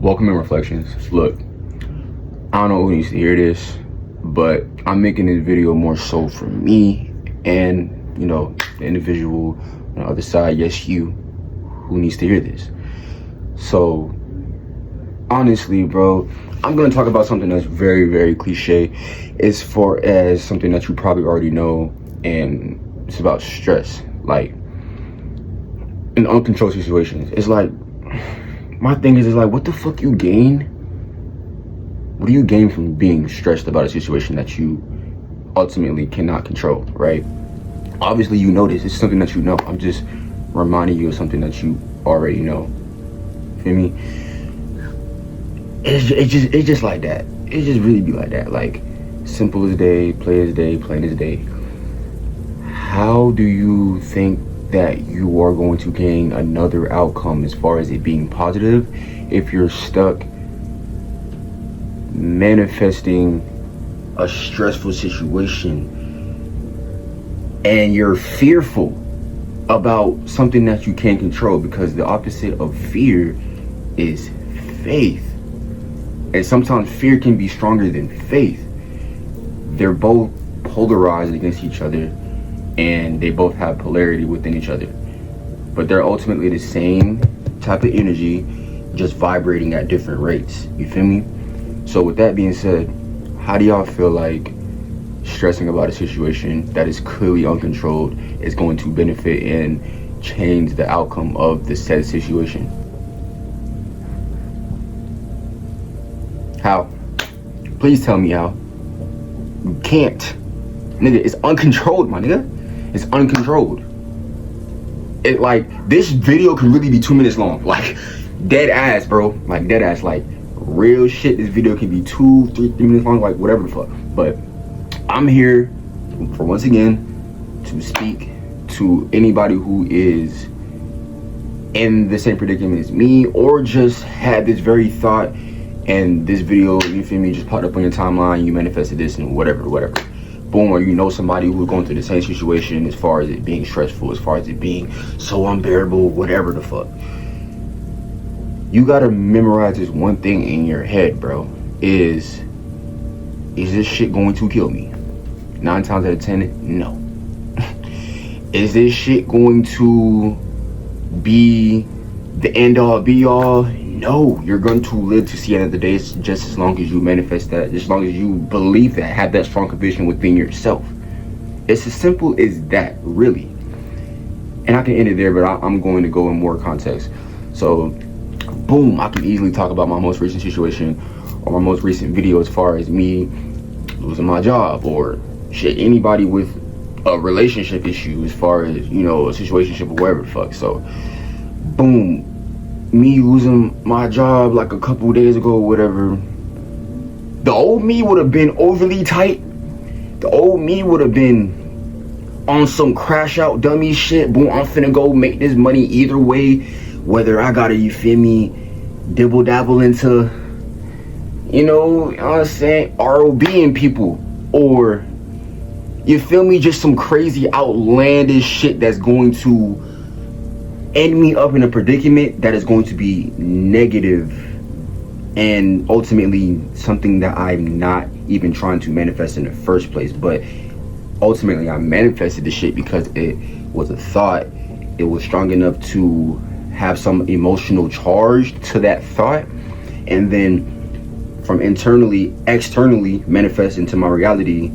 Welcome in Reflections. Look, I don't know who needs to hear this, but I'm making this video more so for me and, the individual on the other side, yes, you, who needs to hear this. So, honestly, bro, I'm going to talk about something that's very, very cliche as far as something that you probably already know, and it's about stress. Like, in uncontrolled situations, it's like, my thing is like, what the fuck you gain? What do you gain from being stressed about a situation that you ultimately cannot control, right? Obviously, you know this. It's something that you know. I'm just reminding you of something that you already know. Feel me? It's just like that. It just really be like that. Like, simple as day, plain as day. How do you think that you are going to gain another outcome as far as it being positive if you're stuck manifesting a stressful situation and you're fearful about something that you can't control? Because the opposite of fear is faith, and sometimes fear can be stronger than faith. They're both polarized against each other, and they both have polarity within each other, but they're ultimately the same type of energy, just vibrating at different rates. You feel me? So with that being said, how do y'all feel like stressing about a situation that is clearly uncontrolled is going to benefit and change the outcome of the said situation? How? Please tell me how. You can't. Nigga, it's uncontrolled, my nigga. It's uncontrolled. It, like, this video could really be 2 minutes long. Like, dead ass, bro. Like, dead ass. Like, real shit. This video can be 2, 3 minutes long. Like, whatever the fuck. But I'm here for, once again, to speak to anybody who is in the same predicament as me, or just had this very thought and this video, you feel me, just popped up on your timeline, you manifested this and whatever. Boom, or you know somebody who's going through the same situation as far as it being stressful, as far as it being so unbearable, whatever the fuck. You gotta memorize this one thing in your head, bro. Is this shit going to kill me? 9 times out of 10, no. Is this shit going to be the end all be all? No. You're going to live to see the end of the day, just as long as you manifest that, just as long as you believe that, have that strong conviction within yourself. It's as simple as that, really. And I can end it there, but I'm going to go in more context. So, boom, I can easily talk about my most recent situation or my most recent video as far as me losing my job, or shit, anybody with a relationship issue as far as, a situationship or whatever the fuck. So, boom, me losing my job like a couple days ago or whatever. The old me would have been overly tight. The old me would have been on some crash out dummy shit. Boom, I'm finna go make this money either way. Whether I gotta, you feel me, dibble dabble into, you know what I'm saying, ROBing people, or, you feel me, just some crazy outlandish shit that's going to end me up in a predicament that is going to be negative and ultimately something that I'm not even trying to manifest in the first place. But ultimately I manifested the shit because it was a thought. It was strong enough to have some emotional charge to that thought, and then from internally, externally manifest into my reality,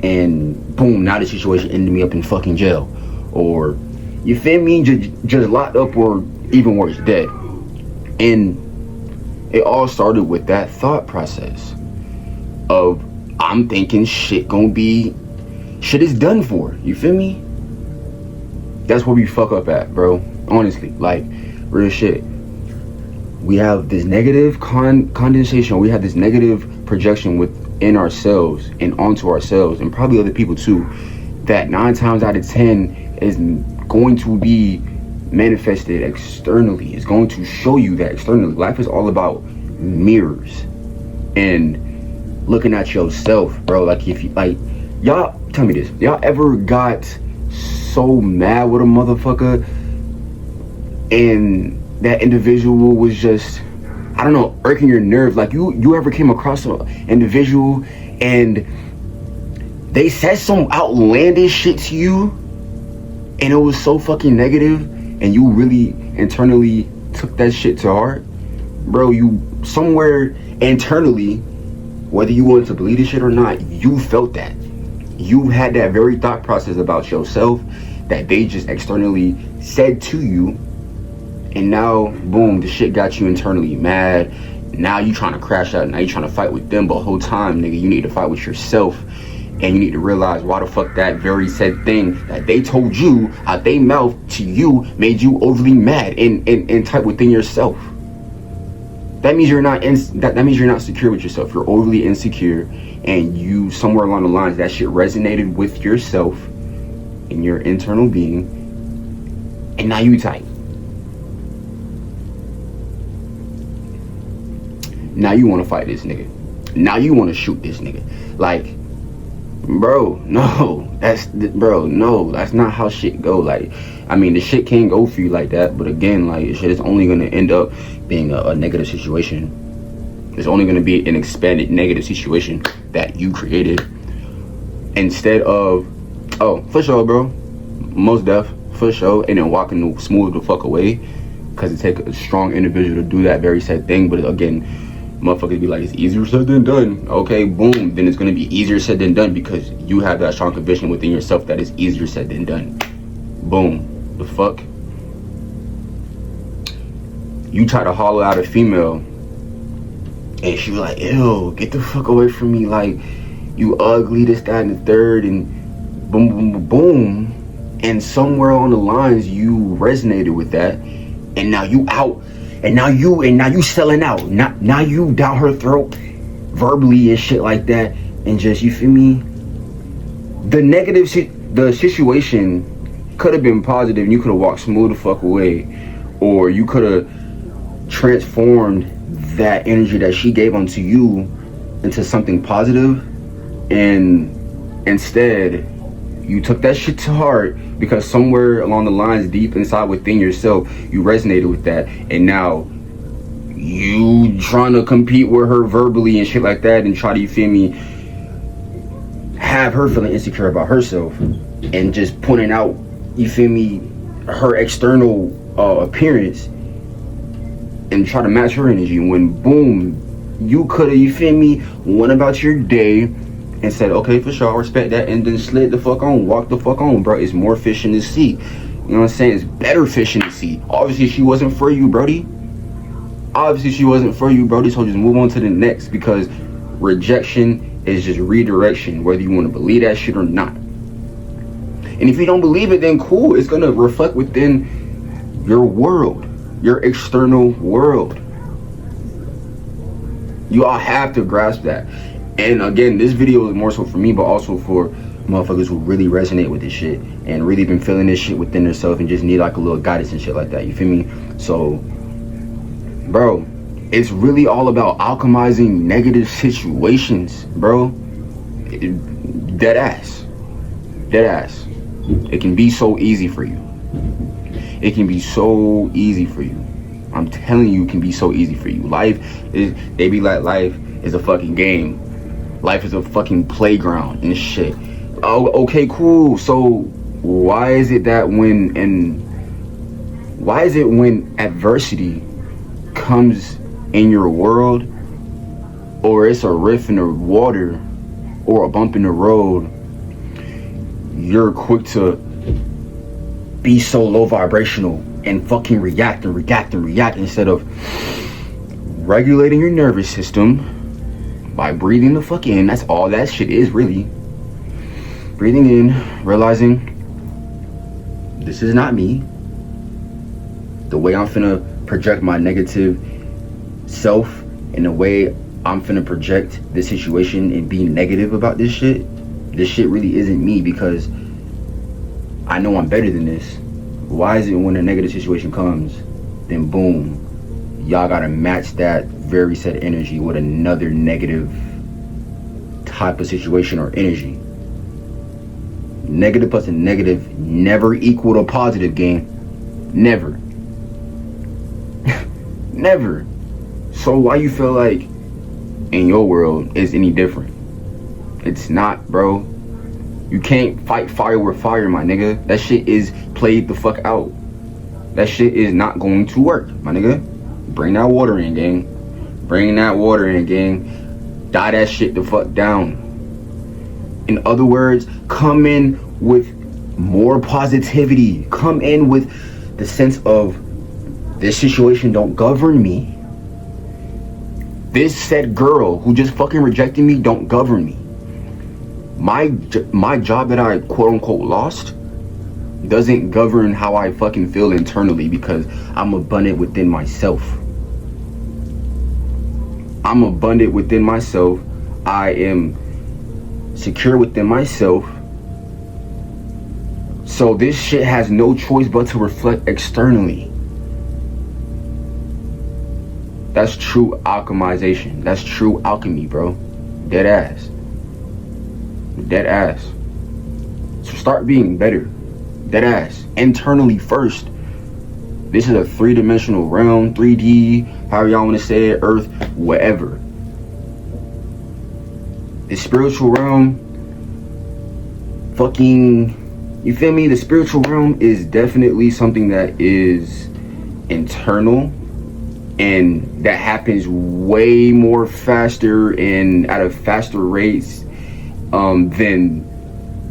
and boom, now the situation ended me up in fucking jail, or, you feel me, just locked up, or even worse, dead. And it all started with that thought process of, I'm thinking shit is done for. You feel me? That's where we fuck up at, bro. Honestly, like, real shit. We have this negative condensation. We have this negative projection within ourselves and onto ourselves, and probably other people too, that 9 times out of 10 is going to be manifested externally. It's going to show you that externally. Life is all about mirrors and looking at yourself, bro. Like, if you, like, y'all tell me this, y'all ever got so mad with a motherfucker and that individual was just I don't know, irking your nerves. Like you ever came across an individual and they said some outlandish shit to you and it was so fucking negative and you really internally took that shit to heart? Bro, you somewhere internally, whether you wanted to believe this shit or not, you felt that. You had that very thought process about yourself that they just externally said to you, and now boom, the shit got you internally mad. Now you trying to crash out. Now you trying to fight with them, but the whole time, nigga, you need to fight with yourself. And you need to realize why the fuck that very said thing that they told you out they mouth to you made you overly mad and type within yourself. That means you're not that means you're not secure with yourself. You're overly insecure, and you somewhere along the lines that shit resonated with yourself and your internal being, and now you type. Now you want to fight this nigga. Now you want to shoot this nigga. Like, bro, no, that's not how shit go. Like, I mean, the shit can't go for you like that, but again, like, shit is only gonna end up being a negative situation. It's only gonna be an expanded negative situation that you created instead of, oh, for sure, bro, most def, for sure, and then walking smooth the fuck away, because it takes a strong individual to do that very said thing. But again, motherfuckers be like, it's easier said than done. Okay, boom, then it's gonna be easier said than done because you have that strong conviction within yourself that it's easier said than done. Boom. The fuck? You try to hollow out a female and she was like, ew, get the fuck away from me, like, you ugly, this, that, and the third, and boom, boom, boom, boom. And somewhere on the lines you resonated with that, and now you out. And now you selling out. Now you down her throat verbally and shit like that, and just, you feel me? The situation could have been positive, and you could have walked smooth the fuck away, or you could have transformed that energy that she gave onto you into something positive, and instead you took that shit to heart because somewhere along the lines, deep inside within yourself, you resonated with that, and now you trying to compete with her verbally and shit like that, and try to, you feel me, have her feeling insecure about herself, and just pointing out, you feel me, her external appearance, and try to match her energy, when boom, you could have, you feel me, went about your day and said, okay, for sure, I respect that, and then slid the fuck on, walk the fuck on, bro. It's more fish in the sea. You know what I'm saying? It's better fish in the sea. Obviously, she wasn't for you, brody. Obviously, she wasn't for you, brody. So just move on to the next, because rejection is just redirection, whether you want to believe that shit or not. And if you don't believe it, then cool. It's going to reflect within your world, your external world. You all have to grasp that. And again, this video is more so for me, but also for motherfuckers who really resonate with this shit and really been feeling this shit within themselves and just need like a little guidance and shit like that. You feel me? So, bro, it's really all about alchemizing negative situations, bro. Dead ass. Dead ass. It can be so easy for you. It can be so easy for you. I'm telling you, it can be so easy for you. Life is, they be like, life is a fucking game. Life is a fucking playground and shit. Oh, okay, cool. So why is it that when adversity comes in your world, or it's a rift in the water or a bump in the road, you're quick to be so low vibrational and fucking react instead of regulating your nervous system by breathing the fuck in? That's all that shit is, really. Breathing in, realizing this is not me. The way I'm finna project my negative self, and the way I'm finna project this situation and be negative about this shit really isn't me, because I know I'm better than this. Why is it when a negative situation comes, then boom, y'all gotta match that very set energy with another negative type of situation or energy? Negative plus a negative never equal a positive, game. Never. Never. So why you feel like in your world is any different? It's not, bro. You can't fight fire with fire, my nigga. That shit is played the fuck out. That shit is not going to work, my nigga. Bring that water in, gang. Bring that water in, gang. Die that shit the fuck down. In other words, come in with more positivity. Come in with the sense of, this situation don't govern me. This said girl who just fucking rejected me don't govern me. My job that I quote unquote lost doesn't govern how I fucking feel internally, because I'm abundant within myself. I'm abundant within myself. I am secure within myself. So this shit has no choice but to reflect externally. That's true alchemization. That's true alchemy, bro. Dead ass. Dead ass. So start being better. Dead ass. Internally first. This is a three-dimensional realm, 3D, however y'all want to say it, Earth, whatever. The spiritual realm, fucking, you feel me? The spiritual realm is definitely something that is internal, and that happens way more faster and at a faster rates than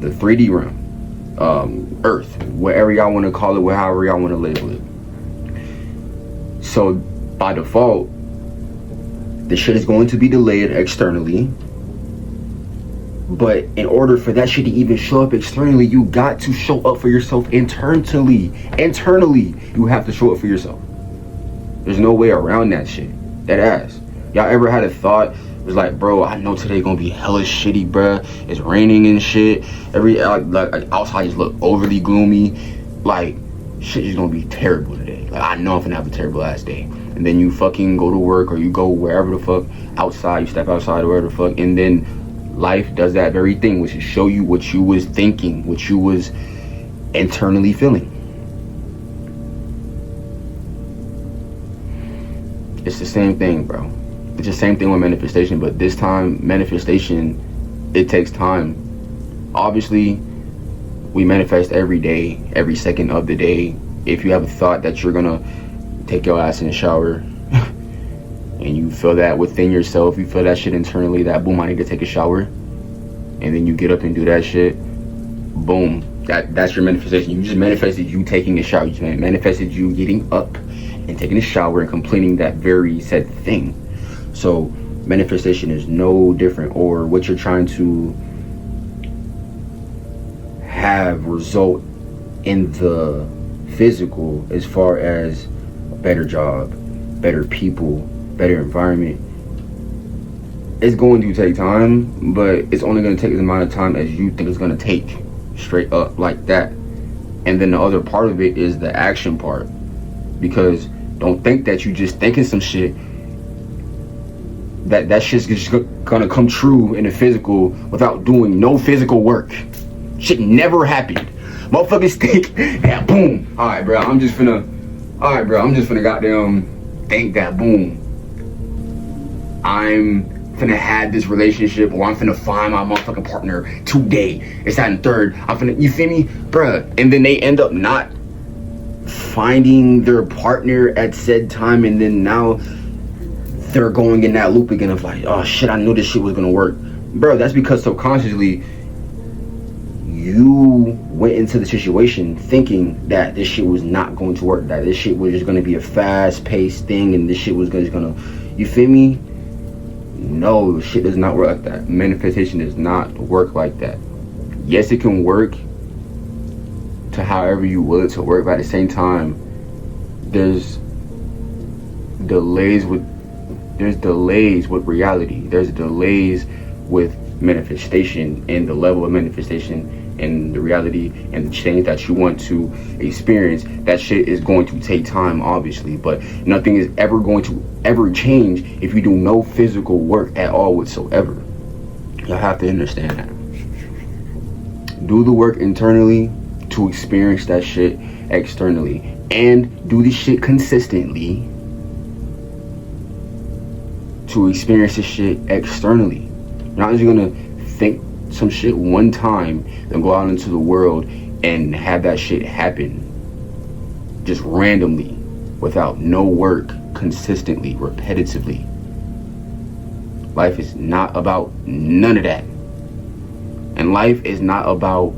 the 3D realm, Earth, whatever y'all want to call it, however y'all want to label it. So by default, the shit is going to be delayed externally. But in order for that shit to even show up externally, you got to show up for yourself internally. Internally, you have to show up for yourself. There's no way around that shit. That ass. Y'all ever had a thought, it was like, bro, I know today gonna be hella shitty, bruh. It's raining and shit. Like outside just look overly gloomy. Like, shit is gonna be terrible today. Like, I know I'm gonna have a terrible ass day. And then you fucking go to work, or you go wherever the fuck outside, you step outside or wherever the fuck, and then life does that very thing, which is show you what you was thinking, what you was internally feeling. It's the same thing, bro. It's the same thing with manifestation, but this time, manifestation, it takes time. Obviously, we manifest every day, every second of the day. If you have a thought that you're gonna take your ass in the shower, and you feel that within yourself, you feel that shit internally, that boom, I need to take a shower, and then you get up and do that shit, boom, that's your manifestation. You just manifested you taking a shower. You just manifested you getting up and taking a shower and completing that very said thing. So manifestation is no different, or what you're trying to have result in the physical, as far as a better job, better people, better environment. It's going to take time, but it's only going to take the amount of time as you think it's going to take, straight up like that. And then the other part of it is the action part, because don't think that you just thinking some shit, that shit's just gonna come true in the physical without doing no physical work. Shit never happened. Motherfuckers think that boom, alright bro, I'm just finna goddamn think that boom, I'm finna have this relationship, or I'm finna find my motherfucking partner today. It's that and third, I'm finna, you feel me, bruh? And then they end up not finding their partner at said time, and then now they're going in that loop again of like, oh shit, I knew this shit was gonna work. Bro, that's because subconsciously you went into the situation thinking that this shit was not going to work, that this shit was just gonna be a fast-paced thing, and this shit was just gonna, you feel me? No, shit does not work like that. Manifestation does not work like that. Yes, it can work to however you will it to work, but at the same time, there's delays with reality. There's delays with manifestation, and the level of manifestation and the reality and the change that you want to experience. That shit is going to take time, obviously, but nothing is ever going to ever change if you do no physical work at all whatsoever. Y'all have to understand that. Do the work internally to experience that shit externally, and do this shit consistently. to experience this shit externally. You're not just gonna think some shit one time, then go out into the world and have that shit happen just randomly, without no work, consistently, repetitively. Life is not about none of that. And life is not about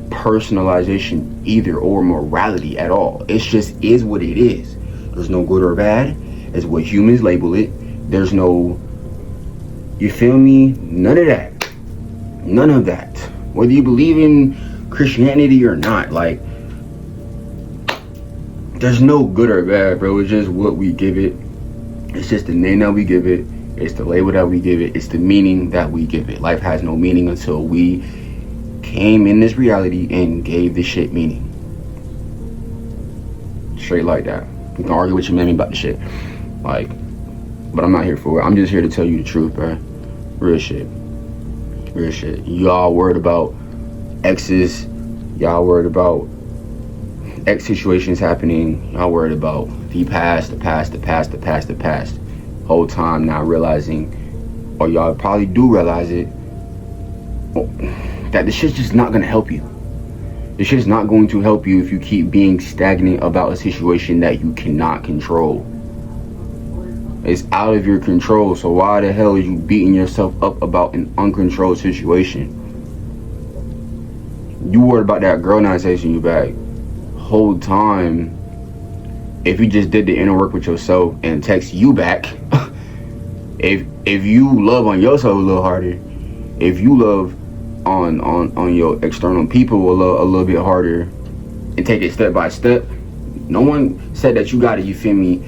personalization either, or morality at all. It just is what it is. There's no good or bad. It's what humans label it. There's no, you feel me? None of that. None of that. Whether you believe in Christianity or not, like, there's no good or bad, bro. It's just what we give it. It's just the name that we give it. It's the label that we give it. It's the meaning that we give it. Life has no meaning until we came in this reality and gave this shit meaning. Straight like that. You can argue with your mammy about the shit, like, but I'm not here for it. I'm just here to tell you the truth, bro. Real shit. Real shit. Y'all worried about exes. Y'all worried about X situations happening. Y'all worried about the past. Whole time not realizing, or y'all probably do realize it, that this shit's just not gonna help you. This shit's not going to help you if you keep being stagnant about a situation that you cannot control. It's out of your control, so why the hell are you beating yourself up about an uncontrolled situation? You worried about that girl not texting you back. Whole time, if you just did the inner work with yourself and text you back, if you love on yourself a little harder, if you love on your external people a little bit harder, and take it step by step. No one said that you got it, you feel me?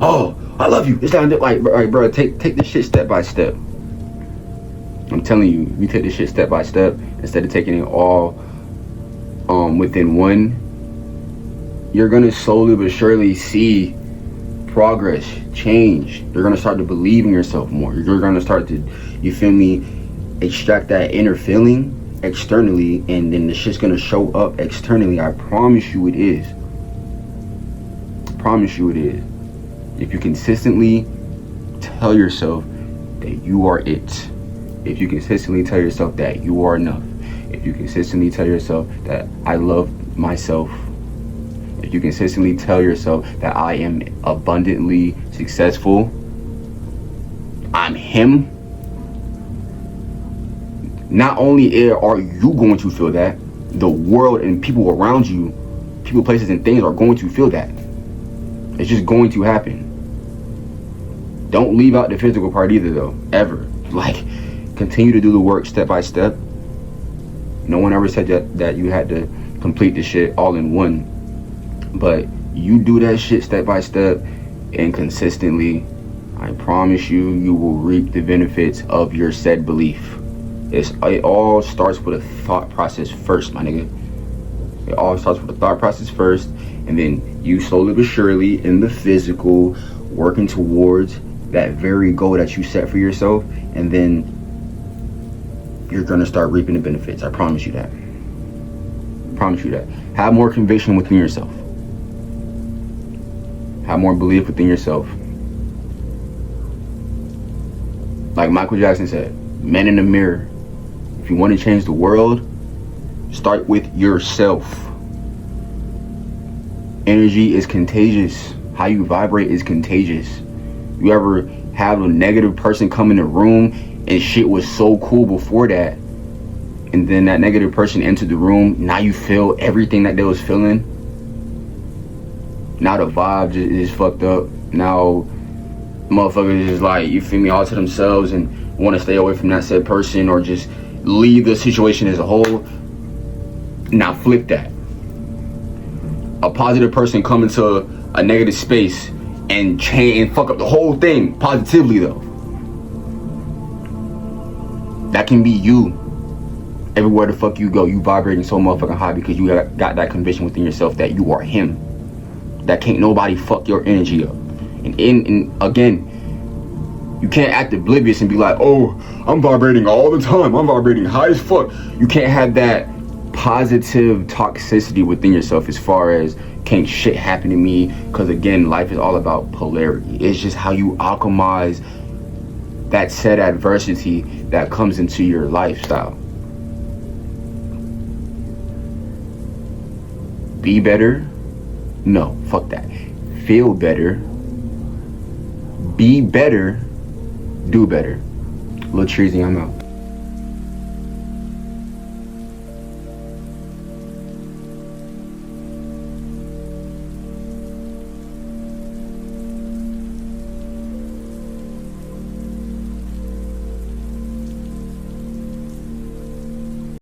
Oh, I love you. It's down there, like, bro, take this shit step by step. I'm telling you, you take this shit step by step instead of taking it all within one. You're gonna slowly but surely see progress, change. You're gonna start to believe in yourself more. You're gonna start to, you feel me, extract that inner feeling externally, and then the shit's gonna show up externally. I promise you it is. I promise you it is. If you consistently tell yourself that you are it, if you consistently tell yourself that you are enough, if you consistently tell yourself that I love myself, if you consistently tell yourself that I am abundantly successful, I'm him, not only are you going to feel that, the world and people around you, people, places, and things are going to feel that. It's just going to happen. Don't leave out the physical part either, though, ever. Like, continue to do the work step by step. No one ever said that you had to complete the shit all in one. But you do that shit step by step and consistently, I promise you, you will reap the benefits of your said belief. It all starts with a thought process first, my nigga. It all starts with a thought process first, and then you slowly but surely in the physical working towards that very goal that you set for yourself, and then you're gonna start reaping the benefits. I promise you that. I promise you that. Have more conviction within yourself. Have more belief within yourself. Like Michael Jackson said, men in the mirror. If you want to change the world, start with yourself. Energy is contagious. How you vibrate is contagious. You ever have a negative person come in the room and shit was so cool before that, and then that negative person entered the room, now you feel everything that they was feeling? Now the vibe is fucked up. Now motherfuckers is like, you feel me, all to themselves and want to stay away from that said person, or just leave the situation as a whole. Now flip that. A positive person come into a negative space and change and fuck up the whole thing positively, though. That can be you. Everywhere the fuck you go, you vibrating so motherfucking high because you got that conviction within yourself that you are him. That can't nobody fuck your energy up. And again, you can't act oblivious and be like, oh, I'm vibrating all the time. I'm vibrating high as fuck. You can't have that positive toxicity within yourself as far as can't shit happen to me. Because again, life is all about polarity. It's just how you alchemize that said adversity that comes into your lifestyle. Be better? No, fuck that. Feel better. Be better. Do better. Lil Treasy, I'm out.